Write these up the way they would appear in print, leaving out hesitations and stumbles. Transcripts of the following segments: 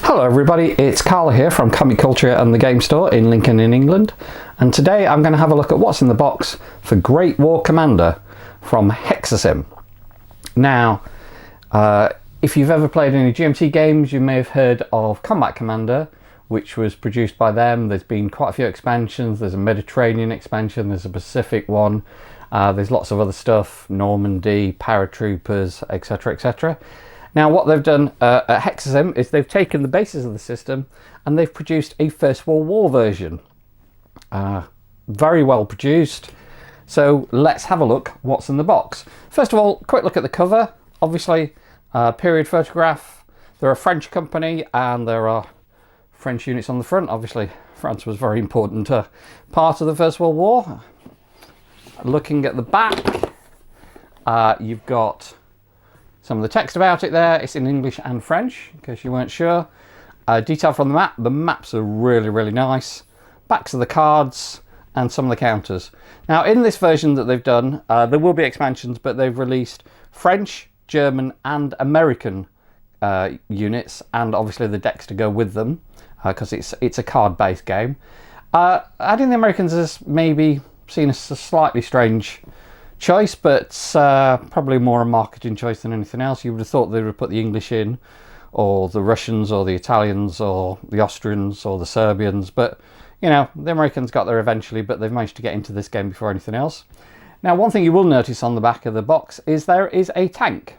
Hello everybody, it's Carl here from Comic Culture and the Game Store in Lincoln in England, and today I'm going to have a look at what's in the box for Great War Commander from Hexasim. Now, if you've ever played any GMT games, you may have heard of Combat Commander, which was produced by them. There's been quite a few expansions. There's a Mediterranean expansion, there's a Pacific one, there's lots of other stuff, Normandy, paratroopers, etc, etc. Now what they've done at Hexasim is they've taken the basis of the system and they've produced a First World War version. Very well produced. So let's have a look what's in the box. First of all, quick look at the cover. Obviously, period photograph. They're a French company and there are French units on the front. Obviously, France was a very important part of the First World War. Looking at the back, you've got some of the text about it there. It's in English and French, in case you weren't sure. Detail from the map. The maps are really, really nice. Backs of the cards and some of the counters. Now, in this version that they've done, there will be expansions, but they've released French, German and American units, and obviously the decks to go with them, because it's a card-based game. Adding the Americans is maybe seen as a slightly strange choice, but probably more a marketing choice than anything else. You would have thought they would have put the English in, or the Russians, or the Italians, or the Austrians, or the Serbians, but you know, the Americans got there eventually, but they've managed to get into this game before anything else. Now, one thing you will notice on the back of the box is there is a tank.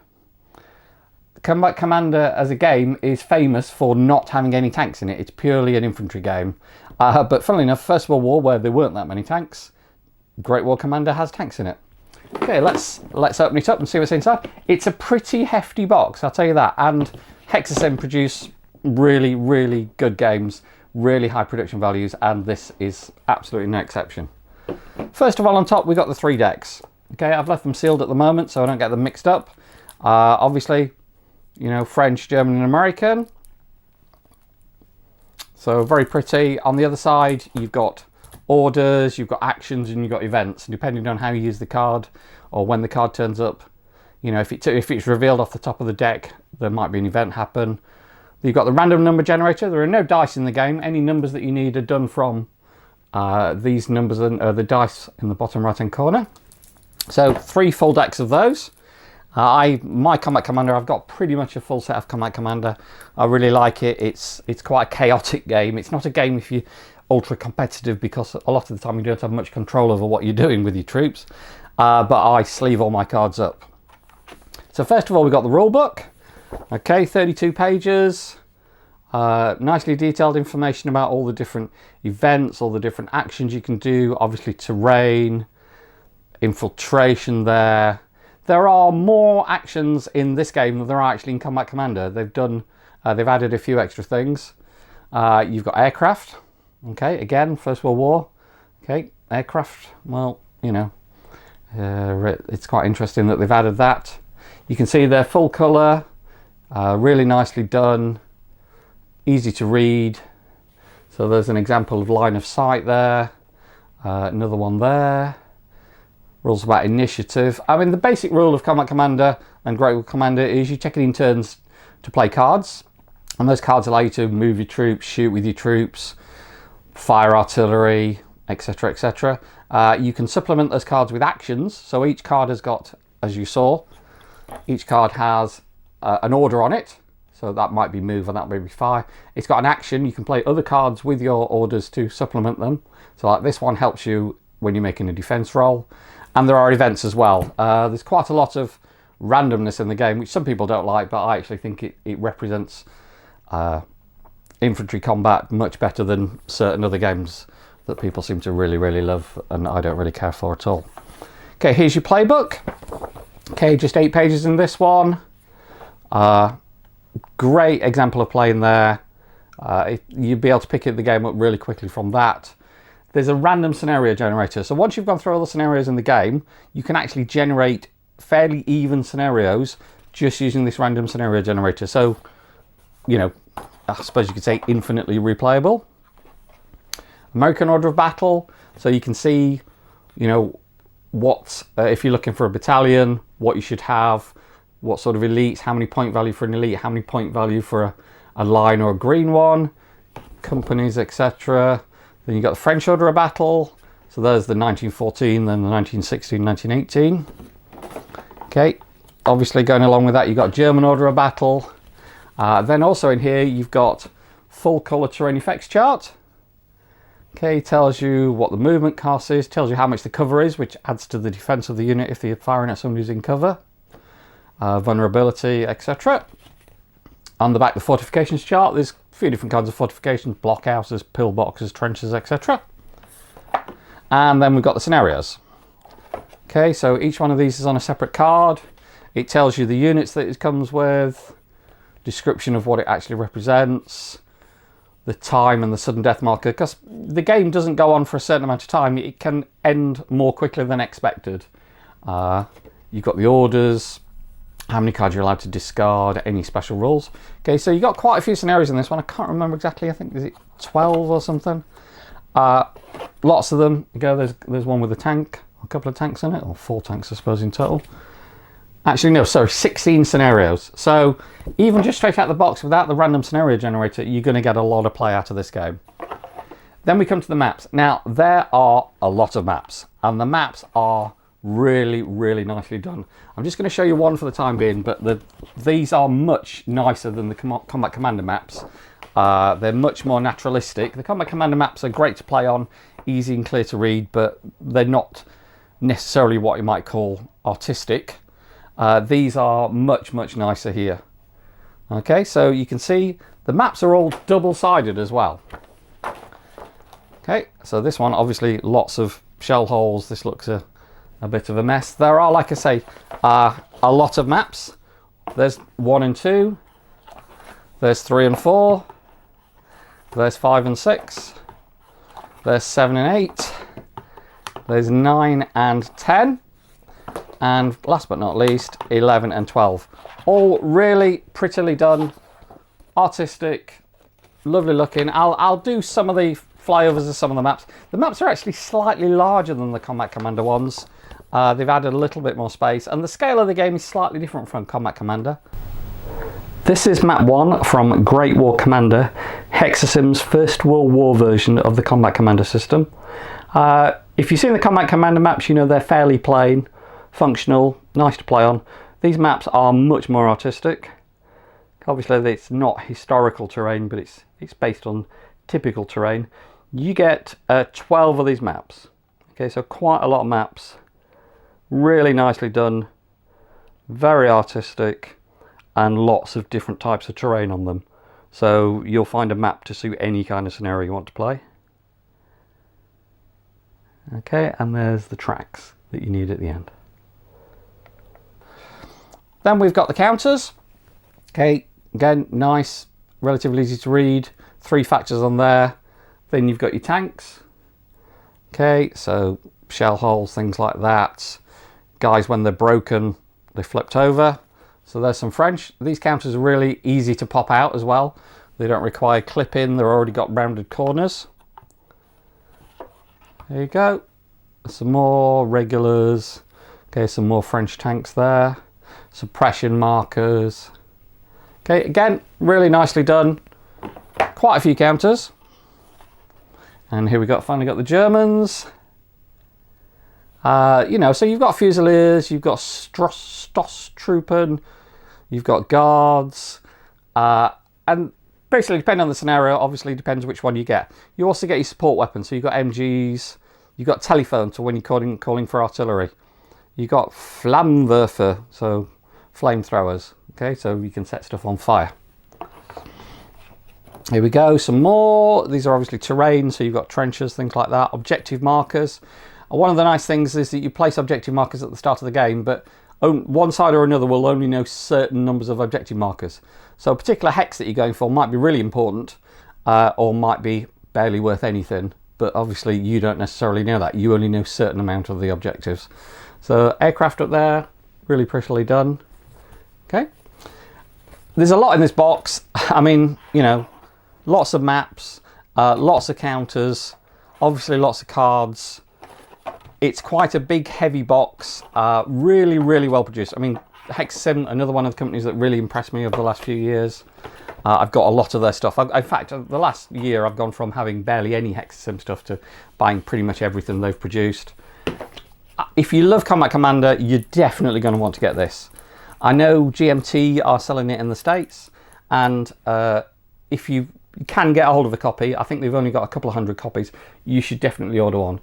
Combat Commander as a game is famous for not having any tanks in it. It's purely an infantry game. But funnily enough, First World War, where there weren't that many tanks, Great War Commander has tanks in it. Okay, let's open it up and see what's inside. It's a pretty hefty box, I'll tell you that. And Hexasim produce really, really good games, really high production values, and this is absolutely no exception. First of all, on top we've got the 3 decks. Okay, I've left them sealed at the moment so I don't get them mixed up. Obviously, you know, French, German and American. So very pretty. On the other side you've got orders, you've got actions and you've got events, and depending on how you use the card or when the card turns up, you know, if it's revealed off the top of the deck, there might be an event happen. You've got the random number generator. There are no dice in the game. Any numbers that you need are done from these numbers and the dice in the bottom right hand corner. So 3 full decks of those. My Combat Commander, I've got pretty much a full set of Combat Commander. I really like it. It's quite a chaotic game. It's not a game if you ultra competitive, because a lot of the time you don't have much control over what you're doing with your troops, but I sleeve all my cards up. So first of all, we've got the rule book. Okay, 32 pages, nicely detailed information about all the different events, all the different actions you can do, obviously terrain, infiltration there. There are more actions in this game than there are actually in Combat Commander. They've added a few extra things. You've got aircraft. Okay, again, First World War. Okay, aircraft, well, you know, it's quite interesting that they've added that. You can see they're full colour, really nicely done, easy to read. So there's an example of line of sight there, another one there. Rules about initiative. I mean, the basic rule of Combat Commander and Great War Commander is you take it in turns to play cards, and those cards allow you to move your troops, shoot with your troops, fire artillery, etc, etc. You can supplement those cards with actions. So each card has got, as you saw, each card has an order on it. So that might be move and that might be fire. It's got an action. You can play other cards with your orders to supplement them. So like this one helps you when you're making a defense roll. And there are events as well. There's quite a lot of randomness in the game, which some people don't like, but I actually think it represents infantry combat much better than certain other games that people seem to really, really love and I don't really care for at all. Okay, here's your playbook. Okay, just 8 pages in this one. Great example of playing there. You'd be able to pick the game up really quickly from that. There's a random scenario generator. So once you've gone through all the scenarios in the game, you can actually generate fairly even scenarios just using this random scenario generator. So, you know, I suppose you could say infinitely replayable. American order of battle. So you can see, you know, what, if you're looking for a battalion, what you should have, what sort of elites, how many point value for an elite, how many point value for a line or a green one, companies, etc. Then you've got the French Order of Battle. So there's the 1914, then the 1916, 1918. Okay, obviously going along with that, you've got German Order of Battle. Then also in here, you've got full colour terrain effects chart. Okay, tells you what the movement cost is, tells you how much the cover is, which adds to the defense of the unit if they're firing at somebody who's in cover. Vulnerability, etc. On the back, the fortifications chart. There's a few different kinds of fortifications: blockhouses, pillboxes, trenches, etc. And then we've got the scenarios. Okay, so each one of these is on a separate card. It tells you the units that it comes with, description of what it actually represents, the time and the sudden death marker, because the game doesn't go on for a certain amount of time. It can end more quickly than expected. You've got the orders, how many cards you're allowed to discard, any special rules. Okay, so you've got quite a few scenarios in this one. I can't remember exactly. I think, is it 12 or something? Lots of them. There's one with a tank, a couple of tanks in it, or 4 tanks I suppose in total. Actually no, sorry, 16 scenarios. So even just straight out of the box without the random scenario generator, you're going to get a lot of play out of this game. Then we come to the maps. Now there are a lot of maps, and the maps are really, really nicely done. I'm just going to show you one for the time being, but these are much nicer than the Combat Commander maps. They're much more naturalistic. The Combat Commander maps are great to play on, easy and clear to read, but they're not necessarily what you might call artistic. These are much, much nicer here. Okay, so you can see the maps are all double-sided as well. Okay, so this one, obviously lots of shell holes. This looks a bit of a mess. There are, like I say, a lot of maps. There's 1 and 2. There's 3 and 4. There's 5 and 6. There's 7 and 8. There's 9 and 10. And last but not least, 11 and 12. All really prettily done, artistic, lovely looking. I'll do some of the flyovers of some of the maps. The maps are actually slightly larger than the Combat Commander ones. They've added a little bit more space, and the scale of the game is slightly different from Combat Commander. This is map 1 from Great War Commander, Hexasim's First World War version of the Combat Commander system. If you've seen the Combat Commander maps, you know they're fairly plain, functional, nice to play on. These maps are much more artistic. Obviously it's not historical terrain, but it's based on typical terrain. You get 12 of these maps. Okay, so quite a lot of maps. Really nicely done, very artistic, and lots of different types of terrain on them. So you'll find a map to suit any kind of scenario you want to play. Okay, and there's the tracks that you need at the end. Then we've got the counters. Okay, again, nice, relatively easy to read. 3 factors on there. Then you've got your tanks. Okay, so shell holes, things like that. Guys, when they're broken, they flipped over. So there's some French. These counters are really easy to pop out as well. They don't require clip-in. They've already got rounded corners. There you go. Some more regulars. Okay, some more French tanks there. Suppression markers. Okay, again, really nicely done. Quite a few counters. And here we got, finally got the Germans. You know, so you've got Fusiliers, you've got Stosstruppen, you've got Guards, and basically depending on the scenario, obviously depends which one you get. You also get your support weapons, so you've got MGs, you've got telephone to when you're calling for artillery. You've got Flammenwerfer, so flamethrowers, okay, so you can set stuff on fire. Here we go, some more. These are obviously terrain, so you've got trenches, things like that. Objective markers. One of the nice things is that you place objective markers at the start of the game, but one side or another will only know certain numbers of objective markers. So a particular hex that you're going for might be really important, or might be barely worth anything, but obviously you don't necessarily know that. You only know a certain amount of the objectives. So aircraft up there, really prettily done. Okay. There's a lot in this box. I mean, you know, lots of maps, lots of counters, obviously lots of cards. It's quite a big, heavy box, really, really well produced. I mean, Hexasim, another one of the companies that really impressed me over the last few years. I've got a lot of their stuff. In fact, the last year I've gone from having barely any Hexasim stuff to buying pretty much everything they've produced. If you love Combat Commander, you're definitely going to want to get this. I know GMT are selling it in the States, and if you can get a hold of a copy, I think they've only got a couple of hundred copies, you should definitely order one.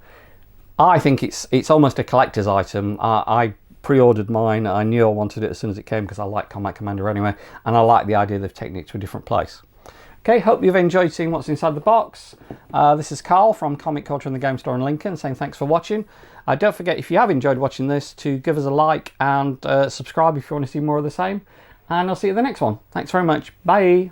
I think it's almost a collector's item. I pre-ordered mine. I knew I wanted it as soon as it came because I like Combat Commander anyway, and I like the idea they've taken it to a different place. Okay, hope you've enjoyed seeing what's inside the box. This is Carl from Comic Culture and the Game Store in Lincoln saying thanks for watching. Don't forget, if you have enjoyed watching this, to give us a like and subscribe if you want to see more of the same. And I'll see you at the next one. Thanks very much. Bye.